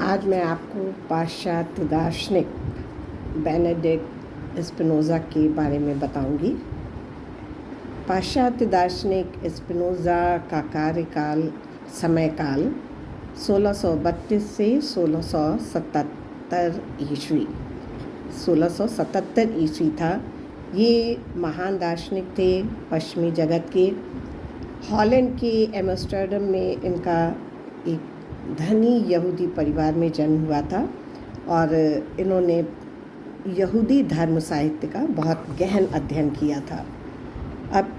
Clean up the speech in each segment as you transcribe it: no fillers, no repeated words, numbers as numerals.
आज मैं आपको पाश्चात्य दार्शनिक बेनेडिक्ट स्पिनोज़ा के बारे में बताऊंगी। पाश्चात्य दार्शनिक स्पिनोज़ा का समयकाल 1632 से 1677 ईस्वी 1677 ईस्वी था। ये महान दार्शनिक थे पश्चिमी जगत के। हॉलैंड के एम्स्टर्डम में इनका एक धनी यहूदी परिवार में जन्म हुआ था और इन्होंने यहूदी धर्म साहित्य का बहुत गहन अध्ययन किया था। अब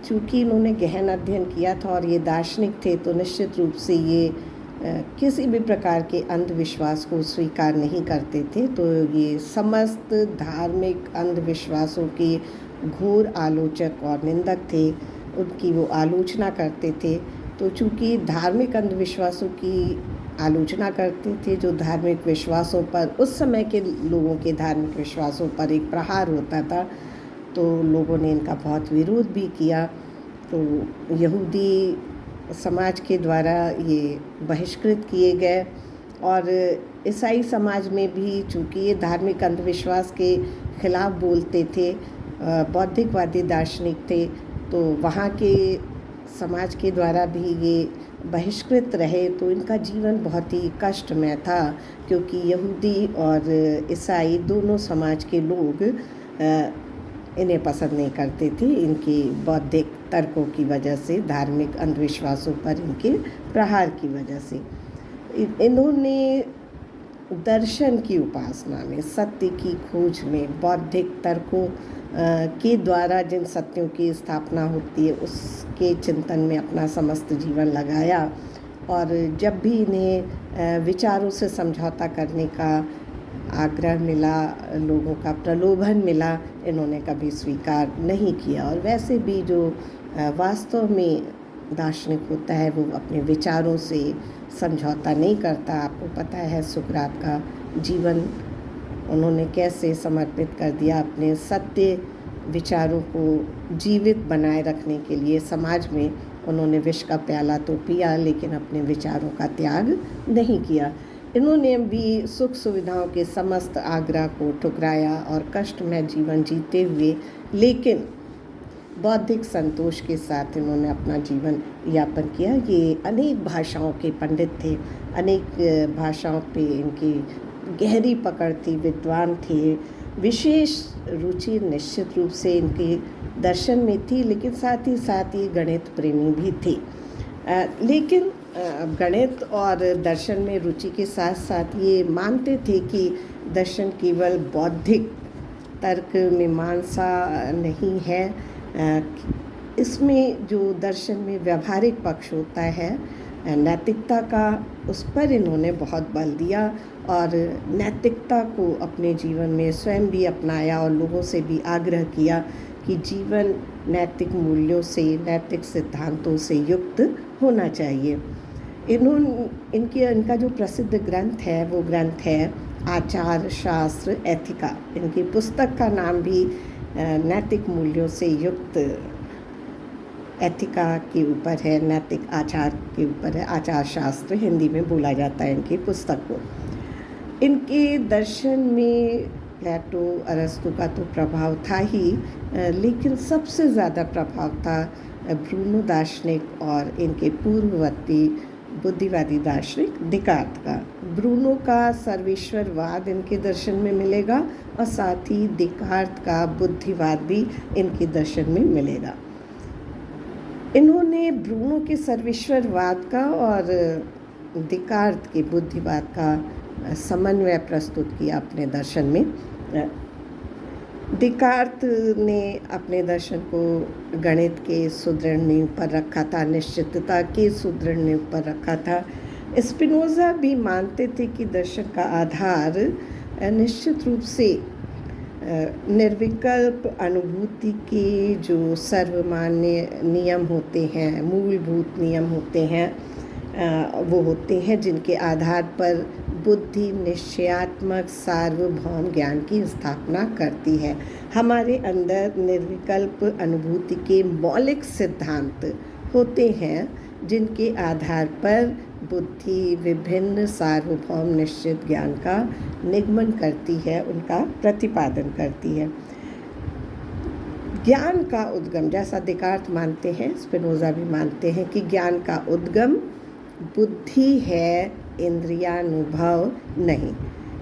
चूँकि इन्होंने गहन अध्ययन किया था और ये दार्शनिक थे, तो निश्चित रूप से ये किसी भी प्रकार के अंधविश्वास को स्वीकार नहीं करते थे। तो ये समस्त धार्मिक अंधविश्वासों के घोर आलोचक और निंदक थे, उनकी वो आलोचना करते थे। तो चूँकि धार्मिक अंधविश्वासों की आलोचना करते थे, जो धार्मिक विश्वासों पर, उस समय के लोगों के धार्मिक विश्वासों पर एक प्रहार होता था, तो लोगों ने इनका बहुत विरोध भी किया। तो यहूदी समाज के द्वारा ये बहिष्कृत किए गए और ईसाई समाज में भी, चूँकि ये धार्मिक अंधविश्वास के खिलाफ बोलते थे, बौद्धिकवादी दार्शनिक थे, तो वहाँ के समाज के द्वारा भी ये बहिष्कृत रहे। तो इनका जीवन बहुत ही कष्टमय था, क्योंकि यहूदी और ईसाई दोनों समाज के लोग इन्हें पसंद नहीं करते थे, इनके बौद्धिक तर्कों की वजह से, धार्मिक अंधविश्वासों पर इनके प्रहार की वजह से। इन्होंने दर्शन की उपासना में, सत्य की खोज में, बौद्धिक तर्कों के द्वारा जिन सत्यों की स्थापना होती है उसके चिंतन में अपना समस्त जीवन लगाया। और जब भी इन्हें विचारों से समझौता करने का आग्रह मिला, लोगों का प्रलोभन मिला, इन्होंने कभी स्वीकार नहीं किया। और वैसे भी जो वास्तव में दार्शनिक होता है, वो अपने विचारों से समझौता नहीं करता। आपको पता है सुकरात का जीवन उन्होंने कैसे समर्पित कर दिया अपने सत्य विचारों को जीवित बनाए रखने के लिए। समाज में उन्होंने विष का प्याला तो पिया, लेकिन अपने विचारों का त्याग नहीं किया। इन्होंने भी सुख सुविधाओं के समस्त आग्रह को ठुकराया और कष्टमय जीवन जीते हुए, लेकिन बौद्धिक संतोष के साथ इन्होंने अपना जीवन यापन किया। ये अनेक भाषाओं के पंडित थे, अनेक भाषाओं पे इनकी गहरी पकड़ थी, विद्वान थे। विशेष रुचि निश्चित रूप से इनके दर्शन में थी, लेकिन साथ ही साथ ये गणित प्रेमी भी थे। लेकिन गणित और दर्शन में रुचि के साथ साथ ये मानते थे कि दर्शन केवल बौद्धिक तर्क मीमांसा नहीं है। इसमें जो दर्शन में व्यवहारिक पक्ष होता है, नैतिकता का, उस पर इन्होंने बहुत बल दिया और नैतिकता को अपने जीवन में स्वयं भी अपनाया और लोगों से भी आग्रह किया कि जीवन नैतिक मूल्यों से, नैतिक सिद्धांतों से युक्त होना चाहिए। इनका जो प्रसिद्ध ग्रंथ है, वो ग्रंथ है आचार शास्त्र एथिका। इनकी पुस्तक का नाम भी नैतिक मूल्यों से युक्त एथिका के ऊपर है, नैतिक आचार के ऊपर है। आचार शास्त्र हिंदी में बोला जाता है इनकी पुस्तक को। इनके दर्शन में प्लेटो, अरस्तु का तो प्रभाव था ही, लेकिन सबसे ज़्यादा प्रभाव था ब्रूनो दार्शनिक और इनके पूर्ववर्ती बुद्धिवादी दार्शनिक डिकार्त का। ब्रूनो का सर्वेश्वरवाद इनके दर्शन में मिलेगा और साथ ही डिकार्त का बुद्धिवाद भी इनके दर्शन में मिलेगा। इन्होंने ब्रूनो के सर्वेश्वरवाद का और डिकार्त के बुद्धिवाद का समन्वय प्रस्तुत किया अपने दर्शन में। डिकार्त ने अपने दर्शन को गणित के सुदृढ़ नींव पर रखा था, निश्चितता के सुदृढ़ नींव पर रखा था। स्पिनोज़ा भी मानते थे कि दर्शन का आधार निश्चित रूप से निर्विकल्प अनुभूति के जो सर्वमान्य नियम होते हैं, मूलभूत नियम होते हैं, वो होते हैं जिनके आधार पर बुद्धि निश्चयात्मक सार्वभौम ज्ञान की स्थापना करती है। हमारे अंदर निर्विकल्प अनुभूति के मौलिक सिद्धांत होते हैं, जिनके आधार पर बुद्धि विभिन्न सार्वभौम निश्चित ज्ञान का निगमन करती है, उनका प्रतिपादन करती है। ज्ञान का उद्गम, जैसा देकार्त मानते हैं, स्पिनोज़ा भी मानते हैं कि ज्ञान का उद्गम बुद्धि है, इंद्रियानुभव नहीं।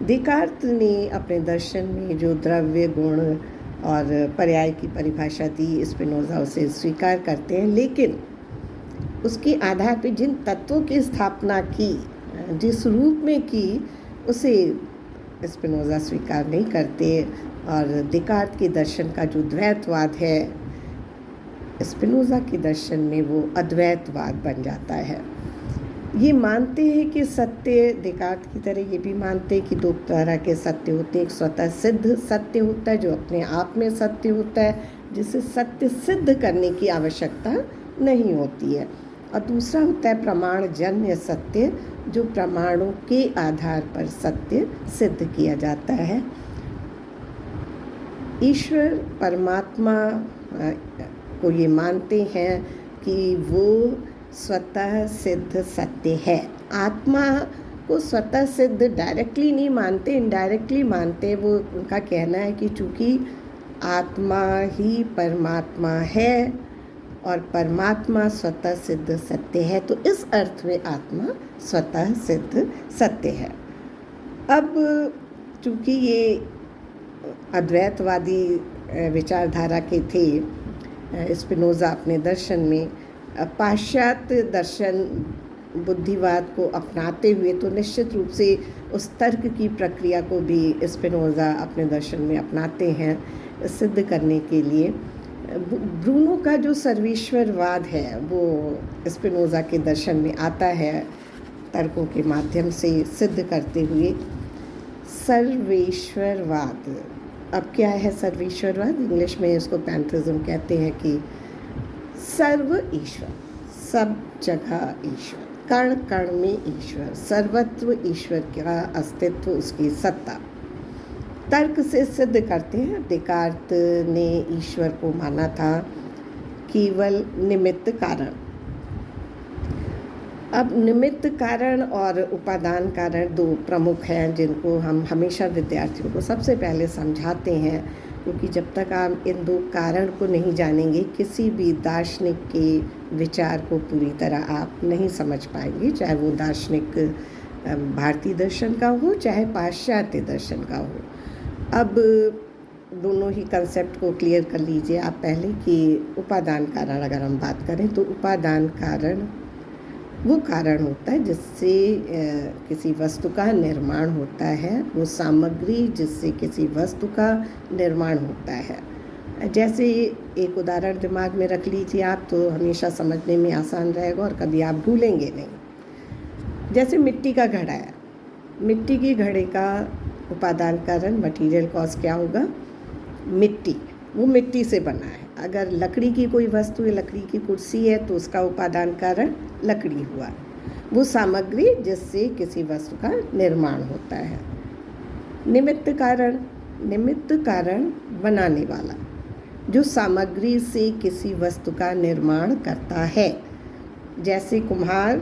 देकार्त ने अपने दर्शन में जो द्रव्य गुण और पर्याय की परिभाषा दी, स्पिनोज़ा उसे स्वीकार करते हैं, लेकिन उसके आधार पर जिन तत्वों की स्थापना की, जिस रूप में की, उसे स्पिनोज़ा स्वीकार नहीं करते। और देकार्त के दर्शन का जो द्वैतवाद है, स्पिनोज़ा के दर्शन में वो अद्वैतवाद बन जाता है। ये मानते हैं कि सत्य, देकार्त की तरह ये भी मानते हैं कि दो तरह के सत्य होते हैं। एक स्वतः सिद्ध सत्य होता है जो अपने आप में सत्य होता है, जिसे सत्य सिद्ध करने की आवश्यकता नहीं होती है, और दूसरा होता है प्रमाणजन्य सत्य, जो प्रमाणों के आधार पर सत्य सिद्ध किया जाता है। ईश्वर परमात्मा को ये मानते हैं कि वो स्वतः सिद्ध सत्य है। आत्मा को स्वतः सिद्ध डायरेक्टली नहीं मानते, इनडायरेक्टली मानते। वो उनका कहना है कि चूँकि आत्मा ही परमात्मा है और परमात्मा स्वतः सिद्ध सत्य है, तो इस अर्थ में आत्मा स्वतः सिद्ध सत्य है। अब चूँकि ये अद्वैतवादी विचारधारा के थे, स्पिनोज़ा अपने दर्शन में पाश्चात्य दर्शन बुद्धिवाद को अपनाते हुए, तो निश्चित रूप से उस तर्क की प्रक्रिया को भी स्पिनोज़ा अपने दर्शन में अपनाते हैं सिद्ध करने के लिए। ब्रूनो का जो सर्वेश्वरवाद है वो स्पिनोज़ा के दर्शन में आता है, तर्कों के माध्यम से सिद्ध करते हुए। सर्वेश्वरवाद, अब क्या है सर्वेश्वरवाद? इंग्लिश में इसको पैंथेइज्म कहते हैं कि सर्व ईश्वर, सब जगह ईश्वर, कण कण में ईश्वर, सर्वत्र ईश्वर का अस्तित्व, उसकी सत्ता तर्क से सिद्ध करते हैं। देकार्त ने ईश्वर को माना था केवल निमित्त कारण। अब निमित्त कारण और उपादान कारण दो प्रमुख हैं, जिनको हम हमेशा विद्यार्थियों को सबसे पहले समझाते हैं, क्योंकि जब तक आप इन दो कारण को नहीं जानेंगे, किसी भी दार्शनिक के विचार को पूरी तरह आप नहीं समझ पाएंगे, चाहे वो दार्शनिक भारतीय दर्शन का हो, चाहे पाश्चात्य दर्शन का हो। अब दोनों ही कंसेप्ट को क्लियर कर लीजिए आप पहले कि उपादान कारण अगर हम बात करें, तो उपादान कारण वो कारण होता है जिससे किसी वस्तु का निर्माण होता है, वो सामग्री जिससे किसी वस्तु का निर्माण होता है। जैसे एक उदाहरण दिमाग में रख लीजिए आप, तो हमेशा समझने में आसान रहेगा और कभी आप भूलेंगे नहीं। जैसे मिट्टी का घड़ा है, मिट्टी के घड़े का उपादान कारण, मटीरियल कॉज क्या होगा? मिट्टी, वो मिट्टी से बना है। अगर लकड़ी की कोई वस्तु है, लकड़ी की कुर्सी है, तो उसका उपादान कारण लकड़ी हुआ, वो सामग्री जिससे किसी वस्तु का निर्माण होता है। निमित्त कारण, निमित्त कारण बनाने वाला, जो सामग्री से किसी वस्तु का निर्माण करता है। जैसे कुम्हार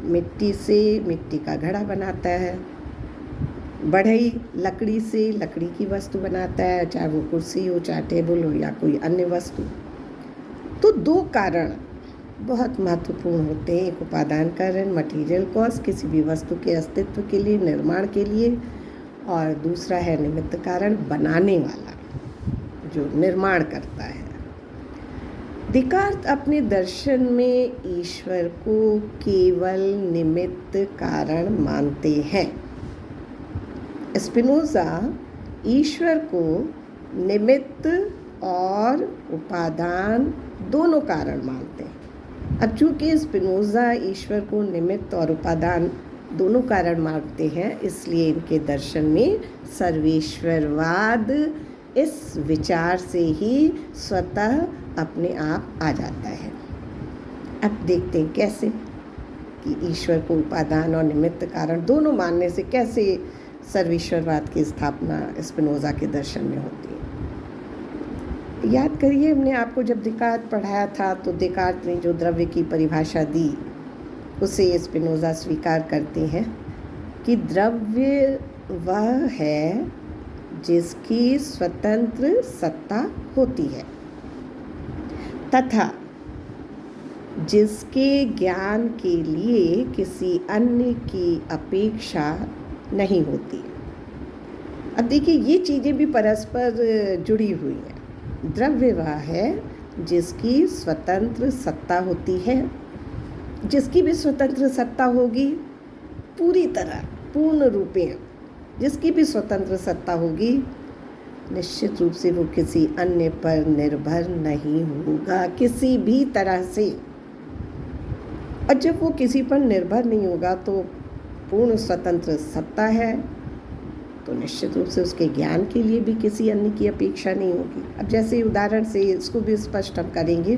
मिट्टी से मिट्टी का घड़ा बनाता है, बढ़ई लकड़ी से लकड़ी की वस्तु बनाता है, चाहे वो कुर्सी हो, चाहे टेबल हो, या कोई अन्य वस्तु। तो दो कारण बहुत महत्वपूर्ण होते हैं, एक उपादान कारण, मटीरियल कॉज, किसी भी वस्तु के अस्तित्व के लिए, निर्माण के लिए, और दूसरा है निमित्त कारण, बनाने वाला, जो निर्माण करता है। देकार्त अपने दर्शन में ईश्वर को केवल निमित्त कारण मानते हैं। स्पिनोज़ा ईश्वर को निमित्त और उपादान दोनों कारण मानते हैं। अब चूँकि स्पिनोज़ा ईश्वर को निमित्त और उपादान दोनों कारण मानते हैं, इसलिए इनके दर्शन में सर्वेश्वरवाद इस विचार से ही स्वतः अपने आप आ जाता है। अब देखते हैं कैसे कि ईश्वर को उपादान और निमित्त कारण दोनों मानने से कैसे सर्वेश्वरवाद की स्थापना स्पिनोज़ा के दर्शन में होती है। याद करिए, हमने आपको जब देकार्त पढ़ाया था, तो देकार्त ने जो द्रव्य की परिभाषा दी, उसे स्पिनोज़ा स्वीकार करते हैं कि द्रव्य वह है जिसकी स्वतंत्र सत्ता होती है तथा जिसके ज्ञान के लिए किसी अन्य की अपेक्षा नहीं होती। अब देखिए, ये चीज़ें भी परस्पर जुड़ी हुई हैं। द्रव्य वह है जिसकी स्वतंत्र सत्ता होती है, जिसकी भी स्वतंत्र सत्ता होगी पूरी तरह पूर्ण रूपेण, जिसकी भी स्वतंत्र सत्ता होगी, निश्चित रूप से वो किसी अन्य पर निर्भर नहीं होगा किसी भी तरह से। और जब वो किसी पर निर्भर नहीं होगा तो पूर्ण स्वतंत्र सत्ता है, तो निश्चित रूप से उसके ज्ञान के लिए भी किसी अन्य की अपेक्षा नहीं होगी। अब जैसे उदाहरण से इसको भी स्पष्ट हम करेंगे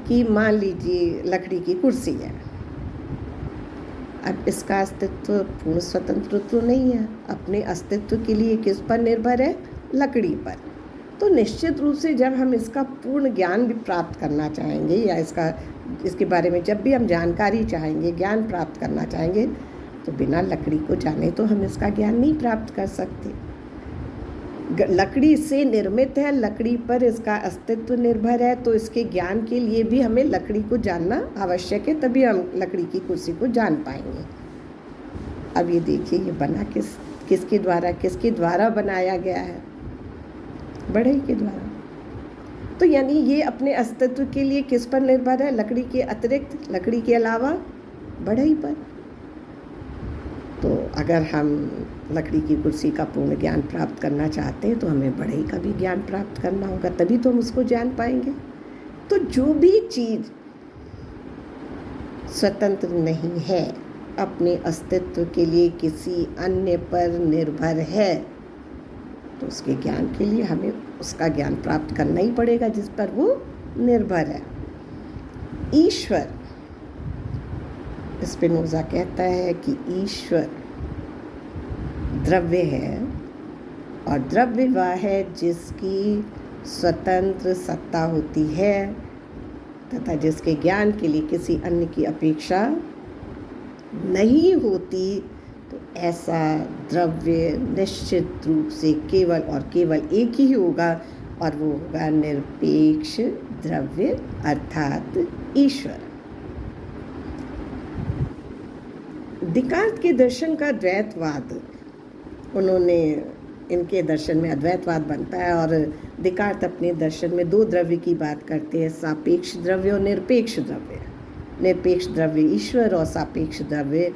कि मान लीजिए लकड़ी की कुर्सी है। अब इसका अस्तित्व पूर्ण स्वतंत्र तो नहीं है, अपने अस्तित्व के लिए किस पर निर्भर है? लकड़ी पर। तो निश्चित रूप से जब हम इसका पूर्ण ज्ञान भी प्राप्त करना चाहेंगे या इसके बारे में जब भी हम जानकारी चाहेंगे, ज्ञान प्राप्त करना चाहेंगे, तो बिना लकड़ी को जाने तो हम इसका ज्ञान नहीं प्राप्त कर सकते। लकड़ी से निर्मित है, लकड़ी पर इसका अस्तित्व निर्भर है, तो इसके ज्ञान के लिए भी हमें लकड़ी को जानना आवश्यक है, तभी हम लकड़ी की कुर्सी को जान पाएंगे। अब ये देखिए, ये बना किसके द्वारा बनाया गया है? बढ़ई के द्वारा। तो यानी ये अपने अस्तित्व के लिए किस पर निर्भर है? लकड़ी के अतिरिक्त, लकड़ी के अलावा बढ़ई पर। तो अगर हम लकड़ी की कुर्सी का पूर्ण ज्ञान प्राप्त करना चाहते हैं तो हमें बढ़ई का भी ज्ञान प्राप्त करना होगा, तभी तो हम उसको जान पाएंगे। तो जो भी चीज़ स्वतंत्र नहीं है, अपने अस्तित्व के लिए किसी अन्य पर निर्भर है, तो उसके ज्ञान के लिए हमें उसका ज्ञान प्राप्त करना ही पड़ेगा जिस पर वो निर्भर है। ईश्वर, स्पिनोज़ा कहता है कि ईश्वर द्रव्य है और द्रव्य वह है जिसकी स्वतंत्र सत्ता होती है तथा जिसके ज्ञान के लिए किसी अन्य की अपेक्षा नहीं होती। तो ऐसा द्रव्य निश्चित रूप से केवल और केवल एक ही होगा और वो होगा निरपेक्ष द्रव्य अर्थात ईश्वर। देकार्त के दर्शन का द्वैतवाद, उन्होंने इनके दर्शन में अद्वैतवाद बनता है और देकार्त अपने दर्शन में दो द्रव्य की बात करते हैं, सापेक्ष द्रव्य और निरपेक्ष द्रव्य। निरपेक्ष द्रव्य ईश्वर और सापेक्ष द्रव्य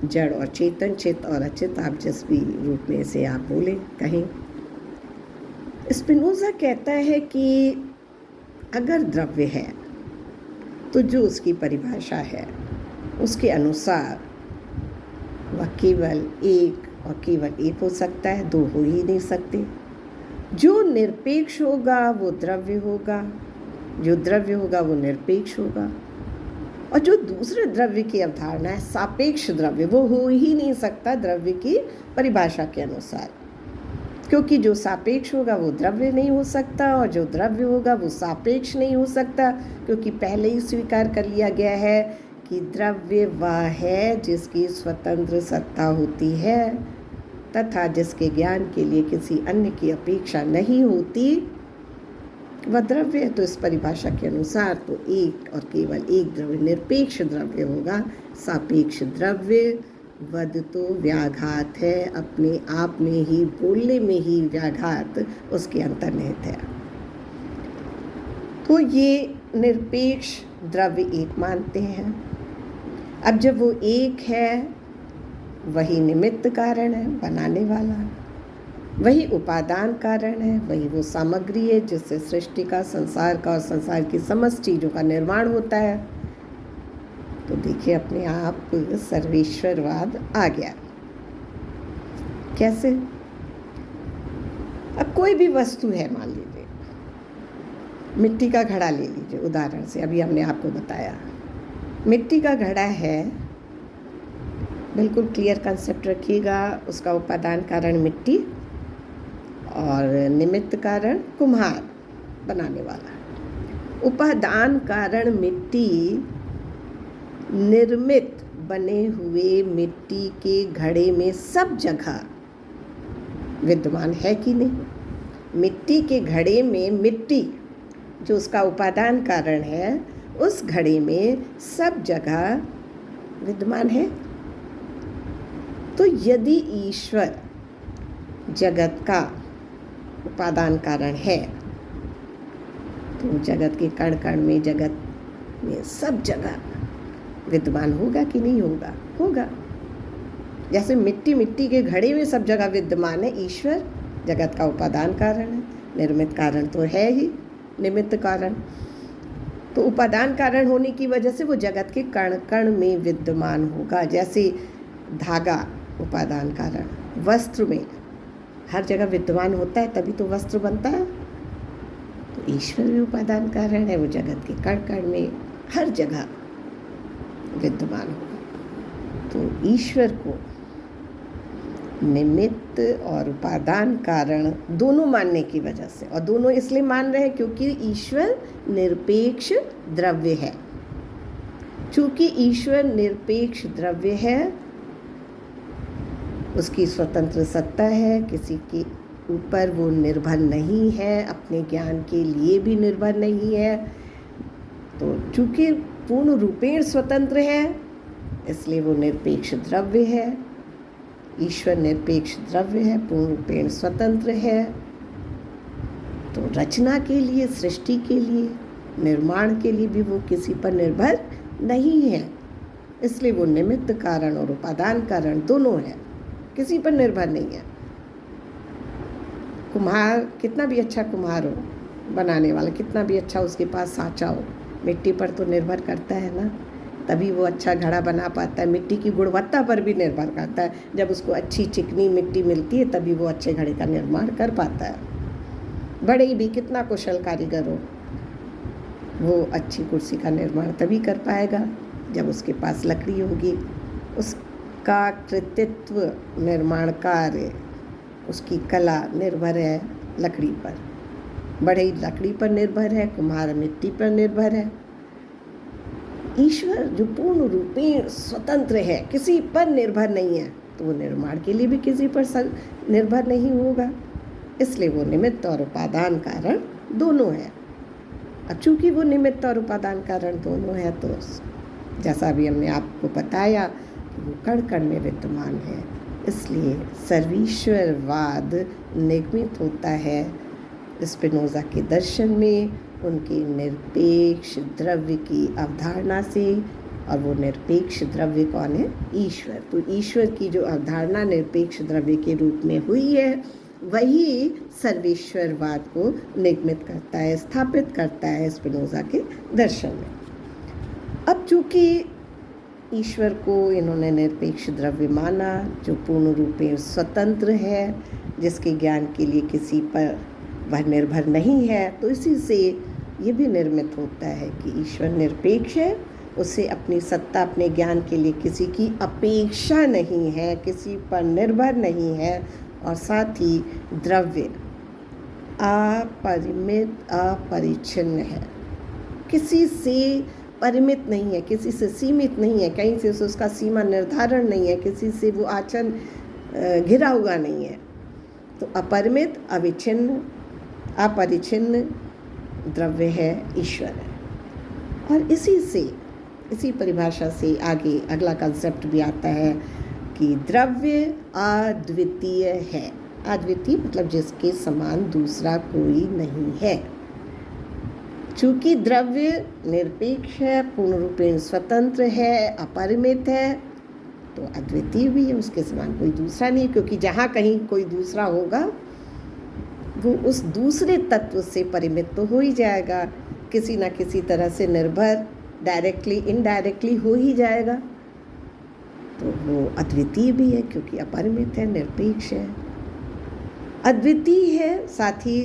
जड़ और चेतन, चित और अचित, आप जिस भी रूप में इसे आप बोले कहें। स्पिनोज़ा कहता है कि अगर द्रव्य है तो जो उसकी परिभाषा है उसके अनुसार वह केवल एक और केवल एक हो सकता है, दो हो ही नहीं सकते। जो निरपेक्ष होगा वो द्रव्य होगा, जो द्रव्य होगा वो निरपेक्ष होगा, और जो दूसरे द्रव्य की अवधारणा है सापेक्ष द्रव्य, वो हो ही नहीं सकता द्रव्य की परिभाषा के अनुसार, क्योंकि जो सापेक्ष होगा वो द्रव्य नहीं हो सकता और जो द्रव्य होगा वो सापेक्ष नहीं हो सकता, क्योंकि पहले ही स्वीकार कर लिया गया है कि द्रव्य वह है जिसकी स्वतंत्र सत्ता होती है तथा जिसके ज्ञान के लिए किसी अन्य की अपेक्षा नहीं होती, वह द्रव्य है। तो इस परिभाषा के अनुसार तो एक और केवल एक द्रव्य निरपेक्ष द्रव्य होगा। सापेक्ष द्रव्य वद तो व्याघात है, अपने आप में ही, बोलने में ही व्याघात उसके अंतर्निहित है। तो ये निरपेक्ष द्रव्य एक मानते हैं। अब जब वो एक है, वही निमित्त कारण है, बनाने वाला, वही उपादान कारण है, वही वो सामग्री है जिससे सृष्टि का, संसार का और संसार की समस्त चीज़ों का निर्माण होता है। तो देखिए, अपने आप सर्वेश्वरवाद आ गया। कैसे? अब कोई भी वस्तु है, मान लीजिए मिट्टी का घड़ा ले लीजिए उदाहरण से, अभी हमने आपको बताया मिट्टी का घड़ा है, बिल्कुल क्लियर कंसेप्ट रखिएगा। उसका उपादान कारण मिट्टी और निमित्त कारण कुम्हार, बनाने वाला। उपादान कारण मिट्टी निर्मित बने हुए मिट्टी के घड़े में सब जगह विद्यमान है कि नहीं। मिट्टी के घड़े में मिट्टी जो उसका उपादान कारण है, उस घड़े में सब जगह विद्यमान है। तो यदि ईश्वर जगत का उपादान कारण है, तो जगत के कण कण में, जगत में सब जगह विद्यमान होगा कि नहीं होगा? होगा। जैसे मिट्टी के घड़े में सब जगह विद्यमान है, ईश्वर जगत का उपादान कारण है, निर्मित कारण तो है ही, निमित्त कारण। तो उपादान कारण होने की वजह से वो जगत के कण कण में विद्यमान होगा। जैसे धागा उपादान कारण, वस्त्र में हर जगह विद्यमान होता है, तभी तो वस्त्र बनता है। तो ईश्वर भी उपादान कारण है, वो जगत के कण कण में हर जगह विद्यमान होगा। तो ईश्वर को निमित्त और उपादान कारण दोनों मानने की वजह से, और दोनों इसलिए मान रहे हैं क्योंकि ईश्वर निरपेक्ष द्रव्य है। चूंकि ईश्वर निरपेक्ष द्रव्य है, उसकी स्वतंत्र सत्ता है, किसी के ऊपर वो निर्भर नहीं है, अपने ज्ञान के लिए भी निर्भर नहीं है। तो चूंकि पूर्ण रूपेण स्वतंत्र है, इसलिए वो निरपेक्ष द्रव्य है। ईश्वर निरपेक्ष द्रव्य है, पूर्ण रूपेण स्वतंत्र है। तो रचना के लिए, सृष्टि के लिए, निर्माण के लिए भी वो किसी पर निर्भर नहीं है, इसलिए वो निमित्त कारण और उपादान कारण दोनों है, किसी पर निर्भर नहीं है। कुम्हार कितना भी अच्छा कुम्हार हो, बनाने वाला कितना भी अच्छा उसके पास साँचा हो, मिट्टी पर तो निर्भर करता है ना, तभी वो अच्छा घड़ा बना पाता है। मिट्टी की गुणवत्ता पर भी निर्भर करता है। जब उसको अच्छी चिकनी मिट्टी मिलती है, तभी वो अच्छे घड़े का निर्माण कर पाता है। बड़े भी कितना कुशल कारीगर हो, वो अच्छी कुर्सी का निर्माण तभी कर पाएगा जब उसके पास लकड़ी होगी। उसका कृतित्व, निर्माण कार्य, उसकी कला निर्भर है लकड़ी पर। बढ़ई लकड़ी पर निर्भर है, कुम्हार मिट्टी पर निर्भर है। ईश्वर जो पूर्ण रूपेण स्वतंत्र है, किसी पर निर्भर नहीं है, तो वो निर्माण के लिए भी किसी पर निर्भर नहीं होगा, इसलिए वो निमित्त और उपादान कारण दोनों है। अब चूंकि वो निमित्त और उपादान कारण दोनों है, तो जैसा भी हमने आपको बताया कि वो कण कण में विद्यमान है, इसलिए सर्वीश्वरवाद निगमित होता है स्पिनोजा के दर्शन में, उनके निरपेक्ष द्रव्य की अवधारणा से। और वो निरपेक्ष द्रव्य कौन है? ईश्वर। तो ईश्वर की जो अवधारणा निरपेक्ष द्रव्य के रूप में हुई है, वही सर्वेश्वरवाद को निगमित करता है, स्थापित करता है स्पिनोजा के दर्शन में। अब चूंकि ईश्वर को इन्होंने निरपेक्ष द्रव्य माना, जो पूर्ण रूपेण स्वतंत्र है, जिसके ज्ञान के लिए किसी पर वह निर्भर नहीं है, तो इसी से ये भी निर्मित होता है कि ईश्वर निरपेक्ष है, उसे अपनी सत्ता, अपने ज्ञान के लिए किसी की अपेक्षा नहीं है, किसी पर निर्भर नहीं है, और साथ ही द्रव्य अपरिमित, अपरिच्छिन्न है, किसी से परिमित नहीं है, किसी से सीमित नहीं है, कहीं से उसका सीमा निर्धारण नहीं है, किसी से वो आचरण घिरा हुआ नहीं है। तो अपरिमित, अविच्छिन्न, अपरिच्छिन्न द्रव्य है, ईश्वर है। और इसी परिभाषा से आगे अगला कंसेप्ट भी आता है कि द्रव्य अद्वितीय है। अद्वितीय मतलब जिसके समान दूसरा कोई नहीं है। चूँकि द्रव्य निरपेक्ष है, पूर्ण रूपेण स्वतंत्र है, अपरिमित है, तो अद्वितीय भी है, उसके समान कोई दूसरा नहीं। क्योंकि जहाँ कहीं कोई दूसरा होगा, वो उस दूसरे तत्व से परिमित तो हो ही जाएगा, किसी न किसी तरह से निर्भर, डायरेक्टली इनडायरेक्टली हो ही जाएगा। तो वो अद्वितीय भी है क्योंकि अपरिमित है, निरपेक्ष है, अद्वितीय है। साथ ही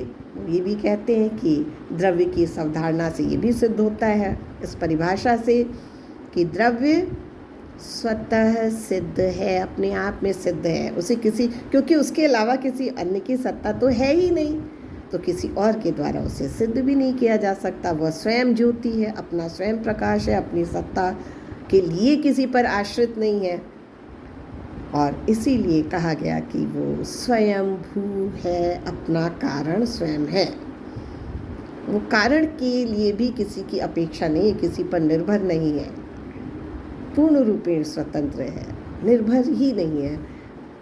ये भी कहते हैं कि द्रव्य की इस अवधारणा से ये भी सिद्ध होता है, इस परिभाषा से, कि द्रव्य स्वतः सिद्ध है, अपने आप में सिद्ध है, उसे क्योंकि उसके अलावा किसी अन्य की सत्ता तो है ही नहीं, तो किसी और के द्वारा उसे सिद्ध भी नहीं किया जा सकता। वह स्वयं ज्योति है, अपना स्वयं प्रकाश है, अपनी सत्ता के लिए किसी पर आश्रित नहीं है, और इसीलिए कहा गया कि वो स्वयं भू है, अपना कारण स्वयं है। वो कारण के लिए भी किसी की अपेक्षा नहीं है, किसी पर निर्भर नहीं है, पूर्ण रूपेण स्वतंत्र है, निर्भर ही नहीं है।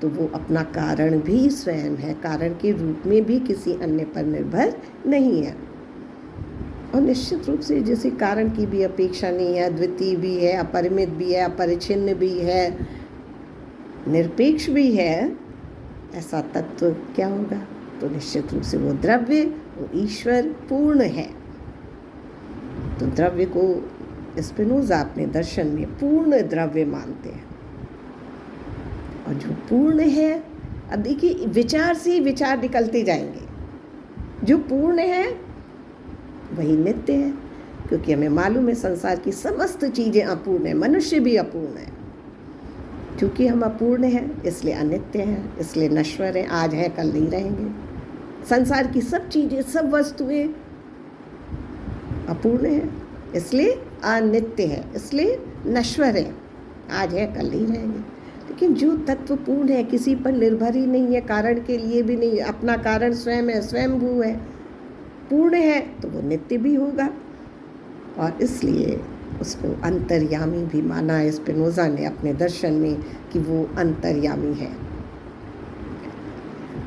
तो वो अपना कारण भी स्वयं है, कारण के रूप में भी किसी अन्य पर निर्भर नहीं है। और निश्चित रूप से जैसे कारण की भी अपेक्षा नहीं है, द्वितीय भी है, अपरिमित भी है, अपरिच्छिन्न भी है, निरपेक्ष भी है, ऐसा तत्व क्या होगा? तो निश्चित रूप से वो द्रव्य, वो ईश्वर पूर्ण है। तो द्रव्य को स्पिनोजा अपने दर्शन में पूर्ण द्रव्य मानते हैं। और जो पूर्ण है, अब देखिए विचार से ही विचार निकलते जाएंगे। जो पूर्ण है वही नित्य है, क्योंकि हमें मालूम है संसार की समस्त चीज़ें अपूर्ण है, मनुष्य भी अपूर्ण है। क्योंकि हम अपूर्ण हैं इसलिए अनित्य हैं, इसलिए नश्वर हैं, आज है कल नहीं रहेंगे। संसार की सब चीज़ें, सब वस्तुएं अपूर्ण हैं, इसलिए अनित्य है, इसलिए नश्वर है, आज है कल नहीं रहेंगे। लेकिन जो तत्व पूर्ण है, किसी पर निर्भर ही नहीं है, कारण के लिए भी नहीं, अपना कारण स्वयं है, स्वयंभू है, पूर्ण है, तो वो नित्य भी होगा। और इसलिए उसको अंतर्यामी भी माना है स्पिनोजा ने अपने दर्शन में कि वो अंतर्यामी है।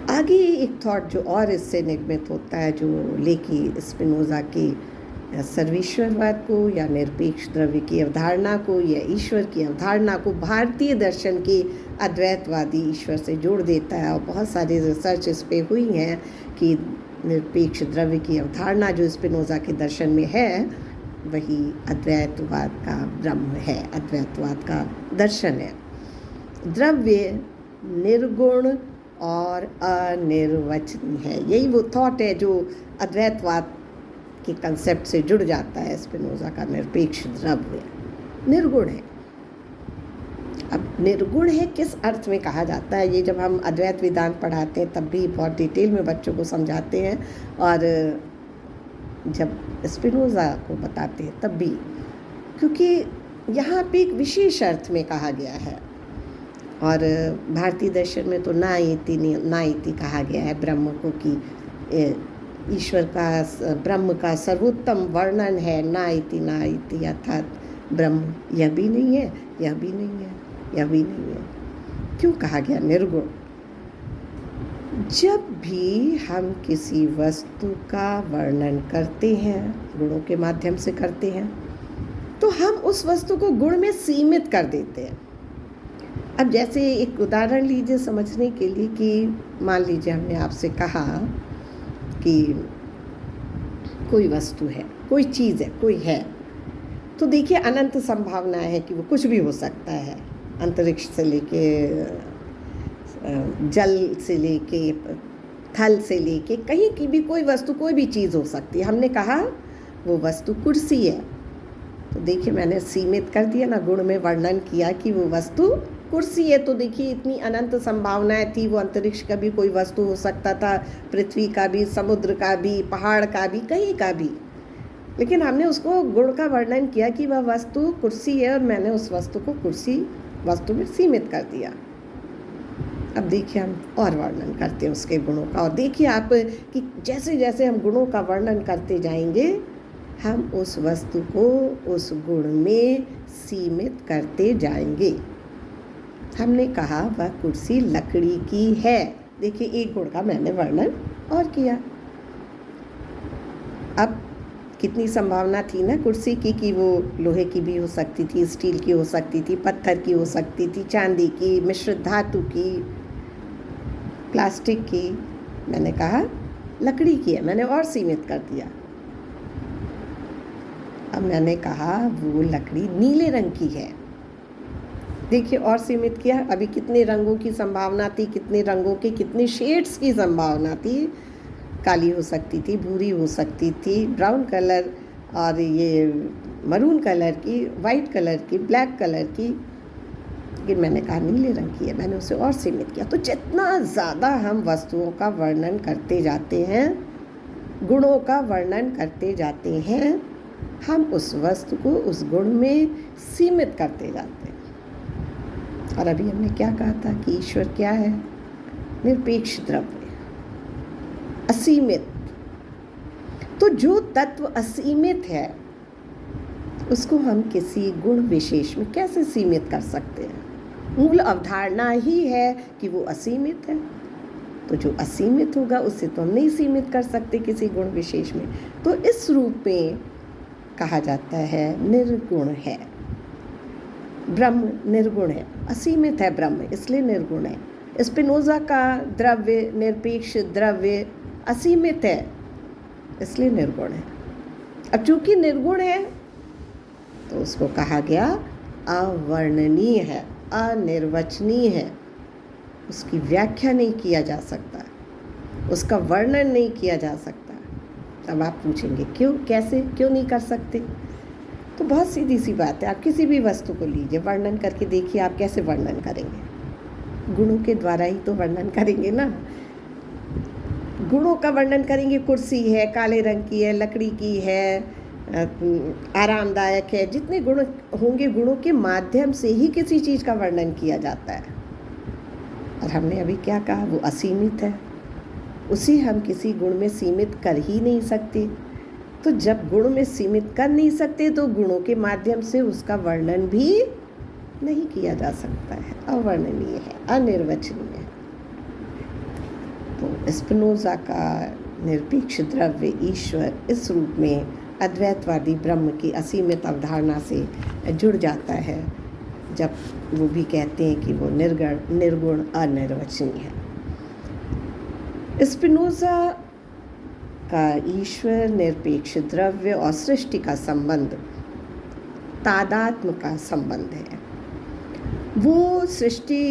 आगे एक थॉट जो और इससे निर्मित होता है, जो लेके स्पिनोजा के सर्वेश्वरवाद को या निरपेक्ष द्रव्य की अवधारणा को या ईश्वर की अवधारणा को भारतीय दर्शन के अद्वैतवादी ईश्वर से जोड़ देता है। और बहुत सारी रिसर्च इस पे हुई हैं कि निरपेक्ष द्रव्य की अवधारणा जो स्पिनोजा के दर्शन में है वही अद्वैतवाद का ब्रह्म है, अद्वैतवाद का दर्शन है। द्रव्य निर्गुण और अनिर्वचनीय है, यही वो थॉट है जो अद्वैतवाद के कंसेप्ट से जुड़ जाता है। स्पिनोजा का निरपेक्ष द्रव्य निर्गुण है। अब निर्गुण है किस अर्थ में कहा जाता है, ये जब हम अद्वैत वेदांत पढ़ाते हैं तब भी बहुत डिटेल में बच्चों को समझाते हैं, और जब स्पिनोजा को बताते हैं तब भी, क्योंकि यहाँ पे एक विशेष अर्थ में कहा गया है। और भारतीय दर्शन में तो ना इति कहा गया है ब्रह्म को, कि ईश्वर का, ब्रह्म का सर्वोत्तम वर्णन है ना इति, अर्थात ब्रह्म यह भी नहीं है, यह भी नहीं है, यह भी नहीं है। क्यों कहा गया निर्गुण? जब भी हम किसी वस्तु का वर्णन करते हैं, गुणों के माध्यम से करते हैं, तो हम उस वस्तु को गुण में सीमित कर देते हैं। अब जैसे एक उदाहरण लीजिए समझने के लिए, कि मान लीजिए हमने आपसे कहा कि कोई वस्तु है, कोई चीज़ है, कोई है, तो देखिए अनंत संभावना है कि वो कुछ भी हो सकता है। अंतरिक्ष से लेके जल से लेके थल से लेके कहीं की भी कोई वस्तु, कोई भी चीज़ हो सकती है। हमने कहा वो वस्तु कुर्सी है, तो देखिए मैंने सीमित कर दिया ना, गुण में वर्णन किया कि वो वस्तु कुर्सी है। तो देखिए इतनी अनंत संभावनाएं थी, वो अंतरिक्ष का भी कोई वस्तु हो सकता था, पृथ्वी का भी, समुद्र का भी, पहाड़ का भी, कहीं का भी। लेकिन हमने उसको गुण का वर्णन किया कि वह वस्तु कुर्सी है, और मैंने उस वस्तु को कुर्सी वस्तु में सीमित कर दिया। अब देखिए हम और वर्णन करते हैं उसके गुणों का, और देखिए आप कि जैसे जैसे हम गुणों का वर्णन करते जाएंगे, हम उस वस्तु को उस गुण में सीमित करते जाएंगे। हमने कहा वह कुर्सी लकड़ी की है, देखिए एक गुण का मैंने वर्णन और किया। अब कितनी संभावना थी ना कुर्सी की, कि वो लोहे की भी हो सकती थी, स्टील की हो सकती थी, पत्थर की हो सकती थी, चांदी की, मिश्रित धातु की, प्लास्टिक की। मैंने कहा लकड़ी की है, मैंने और सीमित कर दिया। अब मैंने कहा वो लकड़ी नीले रंग की है, देखिए और सीमित किया। अभी कितने रंगों की संभावना थी, कितने रंगों की, कितने शेड्स की संभावना थी। काली हो सकती थी, भूरी हो सकती थी, ब्राउन कलर, और ये मरून कलर की, वाइट कलर की, ब्लैक कलर की। लेकिन मैंने कहा नीले रंग की है, मैंने उसे और सीमित किया। तो जितना ज़्यादा हम वस्तुओं का वर्णन करते जाते हैं, गुणों का वर्णन करते जाते हैं, हम उस वस्तु को उस गुण में सीमित करते जाते हैं। और अभी हमने क्या कहा था कि ईश्वर क्या है? निरपेक्ष द्रव्य, असीमित। तो जो तत्व असीमित है उसको हम किसी गुण विशेष में कैसे सीमित कर सकते हैं? मूल अवधारणा ही है कि वो असीमित है, तो जो असीमित होगा उसे तो हम नहीं सीमित कर सकते किसी गुण विशेष में। तो इस रूप में कहा जाता है निर्गुण है। ब्रह्म निर्गुण है, असीमित है ब्रह्म, इसलिए निर्गुण है। स्पिनोजा का द्रव्य, निरपेक्ष द्रव्य असीमित है, इसलिए निर्गुण है। अब चूंकि निर्गुण है तो उसको कहा गया अवर्णनीय है, अनिर्वचनीय है। उसकी व्याख्या नहीं किया जा सकता, उसका वर्णन नहीं किया जा सकता। अब आप पूछेंगे क्यों, कैसे, क्यों नहीं कर सकते? तो बहुत सीधी सी बात है। आप किसी भी वस्तु को लीजिए, वर्णन करके देखिए आप कैसे वर्णन करेंगे? गुणों के द्वारा ही तो वर्णन करेंगे ना। गुणों का वर्णन करेंगे, कुर्सी है, काले रंग की है, लकड़ी की है, आरामदायक है। जितने गुण होंगे, गुणों के माध्यम से ही किसी चीज़ का वर्णन किया जाता है। और हमने अभी क्या कहा? वो असीमित है, उसे हम किसी गुण में सीमित कर ही नहीं सकते। तो जब गुण में सीमित कर नहीं सकते तो गुणों के माध्यम से उसका वर्णन भी नहीं किया जा सकता है, अवर्णनीय है, अनिर्वचनीय है। तो स्पिनोजा का निरपेक्ष द्रव्य ईश्वर इस रूप में अद्वैतवादी ब्रह्म की असीमित अवधारणा से जुड़ जाता है, जब वो भी कहते हैं कि वो निर्गुण अनिर्वचनीय है। स्पिनोजा का ईश्वर, निरपेक्ष द्रव्य और सृष्टि का संबंध तादात्म्य का संबंध है। वो सृष्टि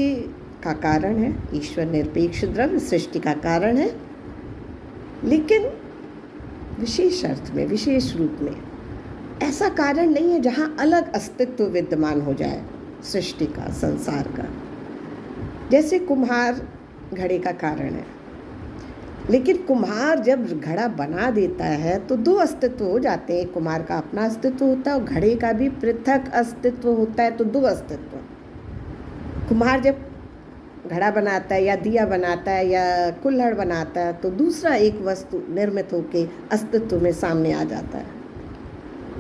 का कारण है, ईश्वर निरपेक्ष द्रव्य सृष्टि का कारण है, लेकिन विशेष अर्थ में, विशेष रूप में ऐसा कारण नहीं है जहाँ अलग अस्तित्व विद्यमान हो जाए सृष्टि का, संसार का। जैसे कुम्हार घड़े का कारण है, लेकिन कुम्हार जब घड़ा बना देता है तो दो अस्तित्व हो जाते हैं। कुम्हार का अपना अस्तित्व होता है और घड़े का भी पृथक अस्तित्व होता है, तो दो अस्तित्व। कुम्हार जब घड़ा बनाता है या दिया बनाता है या कुल्हड़ बनाता है तो दूसरा एक वस्तु निर्मित होकर अस्तित्व में सामने आ जाता है।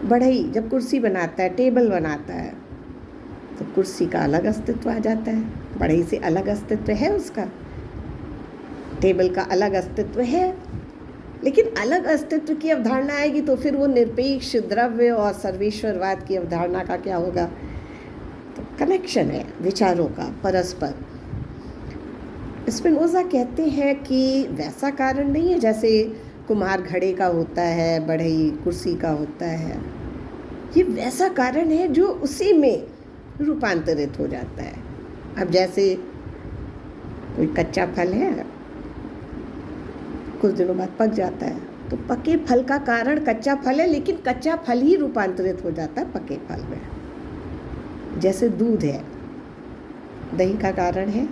बढ़ई जब कुर्सी बनाता है, टेबल बनाता है, तो कुर्सी का अलग अस्तित्व आ जाता है, बढ़ई से अलग अस्तित्व है उसका, टेबल का अलग अस्तित्व है। लेकिन अलग अस्तित्व की अवधारणा आएगी तो फिर वो निरपेक्ष द्रव्य और सर्वेश्वरवाद की अवधारणा का क्या होगा? तो कनेक्शन है विचारों का परस्पर। स्पिनोजा कहते हैं कि वैसा कारण नहीं है जैसे कुम्हार घड़े का होता है, बढ़ई कुर्सी का होता है। ये वैसा कारण है जो उसी में रूपांतरित हो जाता है। अब जैसे कोई कच्चा फल है, कुछ दिनों बाद पक जाता है, तो पके फल का कारण कच्चा फल है, लेकिन कच्चा फल ही रूपांतरित हो जाता है पके फल में। जैसे दूध है, दही का कारण है,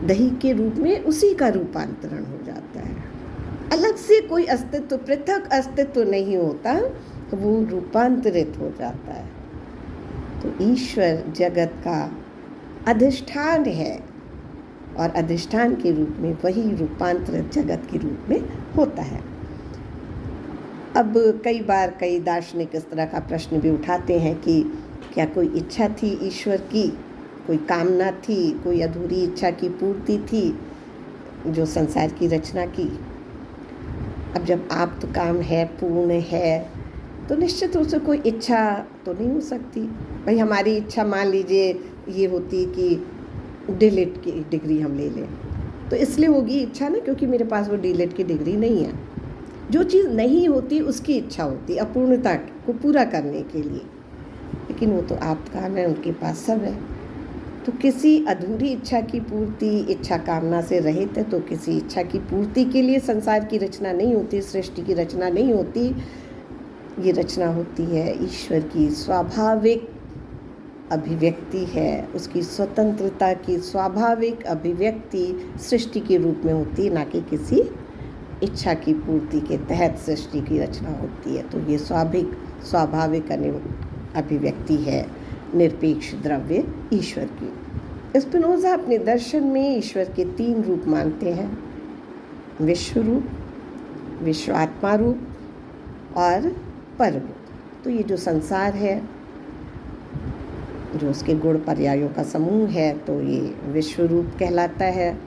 दही के रूप में उसी का रूपांतरण हो जाता है। अलग से कोई अस्तित्व, पृथक अस्तित्व नहीं होता, वो रूपांतरित हो जाता है। तो ईश्वर जगत का अधिष्ठान है और अधिष्ठान के रूप में वही रूपांतरित जगत के रूप में होता है। अब कई बार कई दार्शनिक इस तरह का प्रश्न भी उठाते हैं कि क्या कोई इच्छा थी ईश्वर की, कोई कामना थी, कोई अधूरी इच्छा की पूर्ति थी जो संसार की रचना की? अब जब आप तो काम है, पूर्ण है, तो निश्चित रूप से कोई इच्छा तो नहीं हो सकती। भाई हमारी इच्छा मान लीजिए ये होती कि डीलिट की डिग्री हम ले लें, तो इसलिए होगी इच्छा ना क्योंकि मेरे पास वो डीलिट की डिग्री नहीं है। जो चीज़ नहीं होती उसकी इच्छा होती अपूर्णता को पूरा करने के लिए, लेकिन वो तो आप काम है, उनके पास सब है। तो किसी अधूरी इच्छा की पूर्ति इच्छा कामना से रहित है, तो किसी इच्छा की पूर्ति के लिए संसार की रचना नहीं होती, सृष्टि की रचना नहीं होती। ये रचना होती है ईश्वर की स्वाभाविक अभिव्यक्ति है, उसकी स्वतंत्रता की स्वाभाविक अभिव्यक्ति सृष्टि के रूप में होती है, ना कि किसी इच्छा की पूर्ति के तहत सृष्टि की रचना होती है। तो ये स्वाभाविक अभिव्यक्ति है निरपेक्ष द्रव्य ईश्वर की। स्पिनोज़ा अपने दर्शन में ईश्वर के 3 रूप मानते हैं, विश्व रूप, विश्वात्मा रूप और पर रूप। तो ये जो संसार है, जो उसके गुण पर्यायों का समूह है, तो ये विश्व रूप कहलाता है।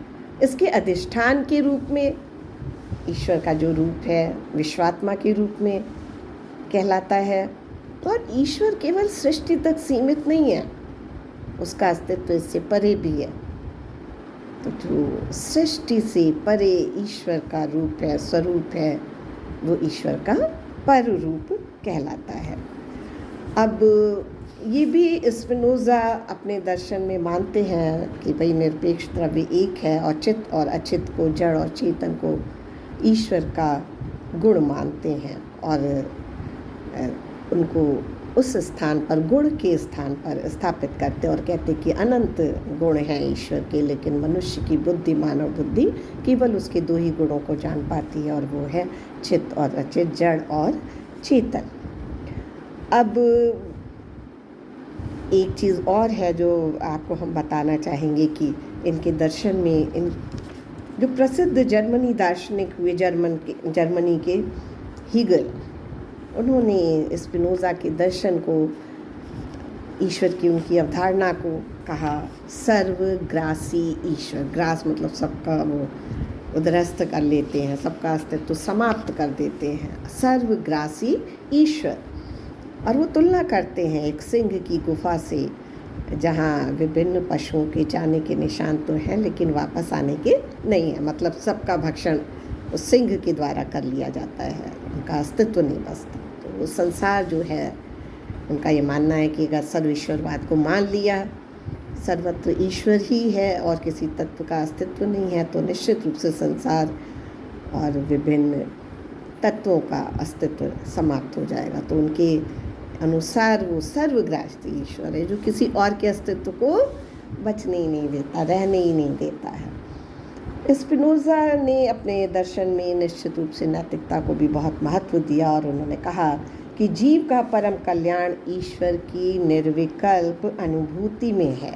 इसके अधिष्ठान के रूप में ईश्वर का जो रूप है विश्वात्मा के रूप में कहलाता है। और ईश्वर केवल सृष्टि तक सीमित नहीं है, उसका अस्तित्व इससे परे भी है। तो जो सृष्टि से परे ईश्वर का रूप है, स्वरूप है, वो ईश्वर का पर रूप कहलाता है। अब ये भी स्पिनोज़ा अपने दर्शन में मानते हैं कि भाई निरपेक्ष द्रव्य एक है और चित्त और अचित्त को, जड़ और चेतन को ईश्वर का गुण मानते हैं और उनको उस स्थान पर, गुण के स्थान पर स्थापित करते और कहते कि अनंत गुण हैं ईश्वर के, लेकिन मनुष्य की बुद्धि, मानव बुद्धि केवल उसके 2 ही गुणों को जान पाती है और वो है चित्त और अचित्त, जड़ और चेतन। अब एक चीज़ और है जो आपको हम बताना चाहेंगे कि इनके दर्शन में इन जो प्रसिद्ध जर्मनी दार्शनिक हुए, जर्मनी के हीगल, उन्होंने स्पिनोज़ा के दर्शन को, ईश्वर की उनकी अवधारणा को कहा सर्वग्रासी ईश्वर। ग्रास मतलब सबका वो उद्ध्वस्त कर लेते हैं, सबका अस्तित्व समाप्त कर देते हैं, सर्वग्रासी ईश्वर। और वो तुलना करते हैं एक सिंह की गुफा से, जहाँ विभिन्न पशुओं के जाने के निशान तो हैं लेकिन वापस आने के नहीं है, मतलब सबका भक्षण उस सिंह के द्वारा कर लिया जाता है, उनका अस्तित्व नहीं बचता। तो वो संसार जो है, उनका ये मानना है कि अगर सर्वईश्वरवाद को मान लिया, सर्वत्र ईश्वर ही है और किसी तत्व का अस्तित्व नहीं है, तो निश्चित रूप से संसार और विभिन्न तत्वों का अस्तित्व समाप्त हो जाएगा। तो उनके अनुसार वो सर्वग्रासी ईश्वर है जो किसी और के अस्तित्व को बचने ही नहीं देता, रहने ही नहीं देता है। स्पिनोज़ा ने अपने दर्शन में निश्चित रूप से नैतिकता को भी बहुत महत्व दिया और उन्होंने कहा कि जीव का परम कल्याण ईश्वर की निर्विकल्प अनुभूति में है।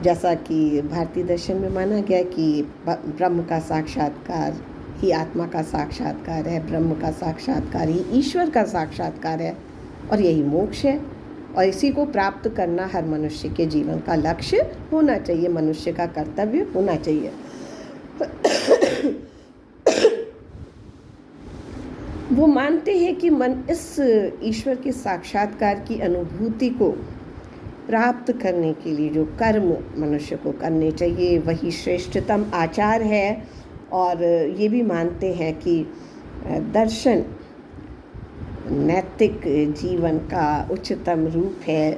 जैसा कि भारतीय दर्शन में माना गया कि ब्रह्म का साक्षात्कार ही आत्मा का साक्षात्कार है, ब्रह्म का साक्षात्कार ही ईश्वर का साक्षात्कार है और यही मोक्ष है। और इसी को प्राप्त करना हर मनुष्य के जीवन का लक्ष्य होना चाहिए, मनुष्य का कर्तव्य होना चाहिए। वो मानते हैं कि मन इस ईश्वर के साक्षात्कार की अनुभूति को प्राप्त करने के लिए जो कर्म मनुष्य को करने चाहिए वही श्रेष्ठतम आचार है। और ये भी मानते हैं कि दर्शन नैतिक जीवन का उच्चतम रूप है।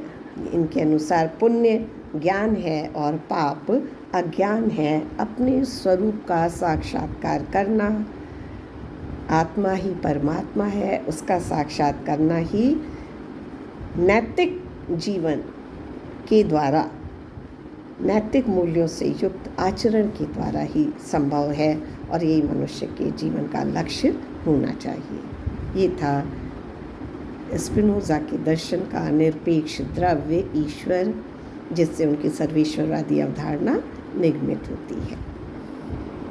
इनके अनुसार पुण्य ज्ञान है और पाप अज्ञान है। अपने स्वरूप का साक्षात्कार करना, आत्मा ही परमात्मा है, उसका साक्षात करना ही नैतिक जीवन के द्वारा, नैतिक मूल्यों से युक्त आचरण के द्वारा ही संभव है और यही मनुष्य के जीवन का लक्ष्य होना चाहिए। ये था स्पिनोज़ा के दर्शन का निरपेक्ष द्रव्य ईश्वर, जिससे उनकी सर्वेश्वरवादी अवधारणा निगमित होती है।